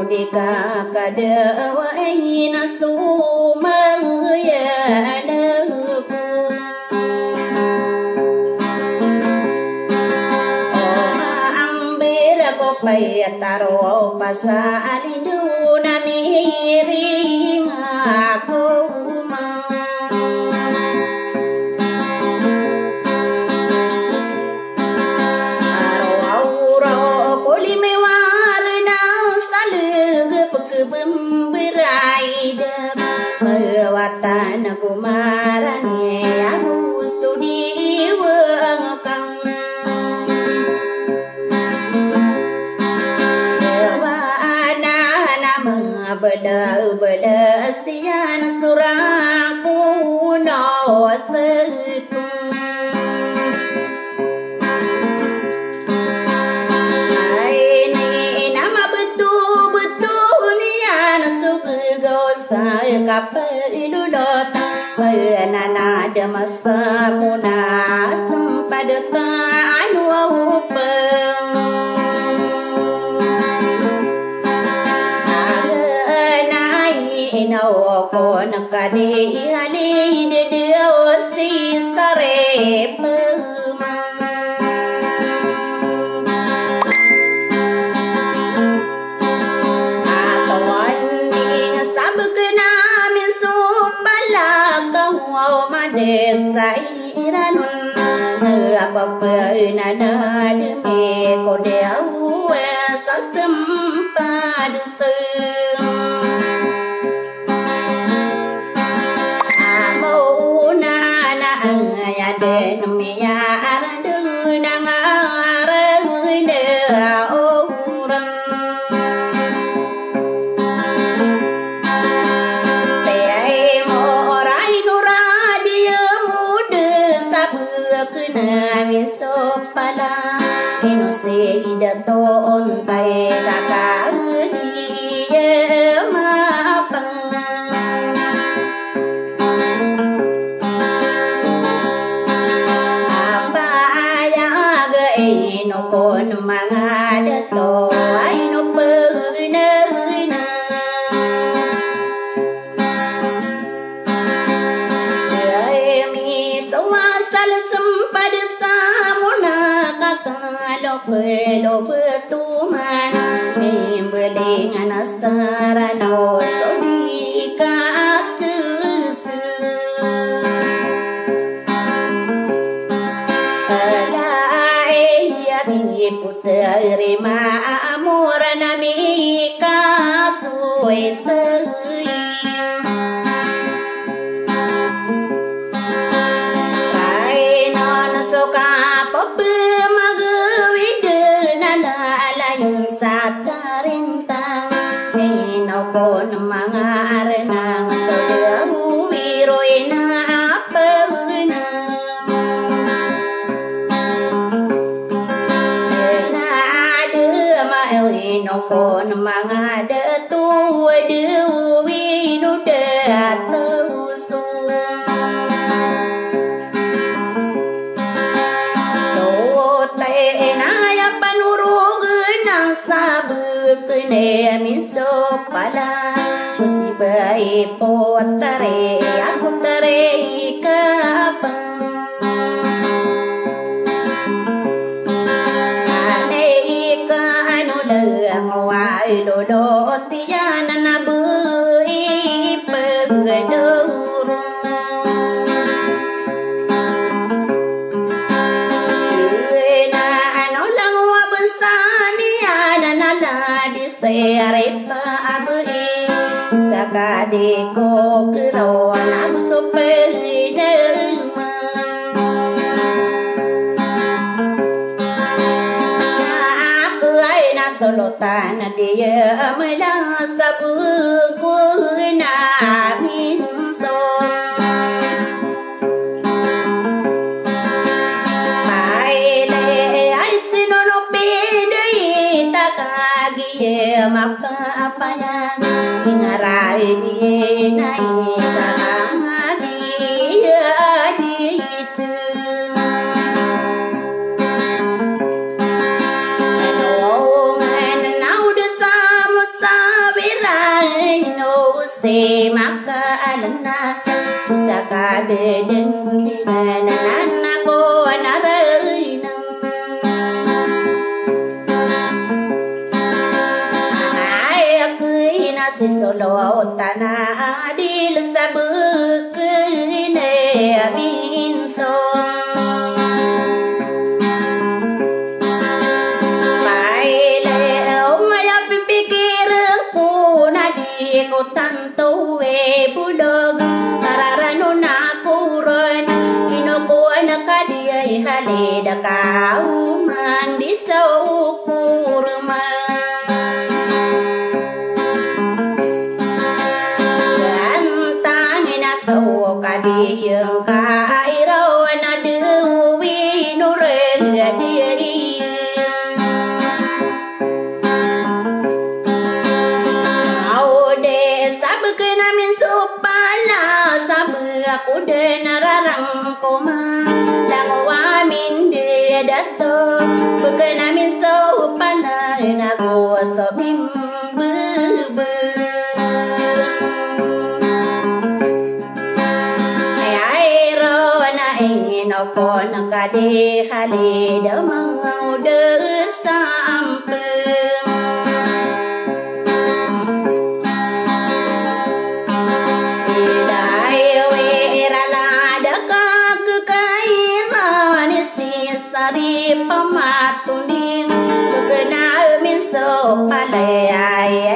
Dika kada wa aina suma ya naku ambira ko payataro pasali duna miring aku Watan kumaran aku studi wengkang Dewana nama beda sian suraku no setu Ini nama betul-betul nian saya kapelu lot Nana ada masa muna sempat anu upeng Nai nau ko nakadi ali de si sare Desa iranun apa pernah demi kau dewa sesempat mau nana ya demi ya ardu nang arde orang Nami sopala ino sida to ontai kakali mapa apa ya ga ino kon mangada to ino purna Pelo betuman Membelingan asarano Sodika astusu Alai yaki puteri ma'amur Nami kasui sui Kainon soka pope Satarintang Nino pon mga arenang Sa humiroy na apena Nada mailino pon mga datu Duwino datuso Sabukne miso pala Musti bayi potare Aku tare kapang Ane ika anu leang Wai dodo tiana nabu Ipegedurung Arepa abui sakade ko kerawan aku sopeli derma aku aina solotan dia melas sabuku na minso Apa ya ngarai di naik dia gitu se maka alanasa saka bedeng di mana ko narainam ay akuina se solo tana di lustabuk ne abinso ko tanto we bulog tararano na kuron kinukuha na kadiyay halida kauman di sa ukurman gantangin na sa kadiyang kairaw na duwi nuregadiri aku denarang koma langwa min de dato bukenamin so pana na go so bim ai ro na ino po na kade hale de mau de stampe Pamatuning kenal min so palai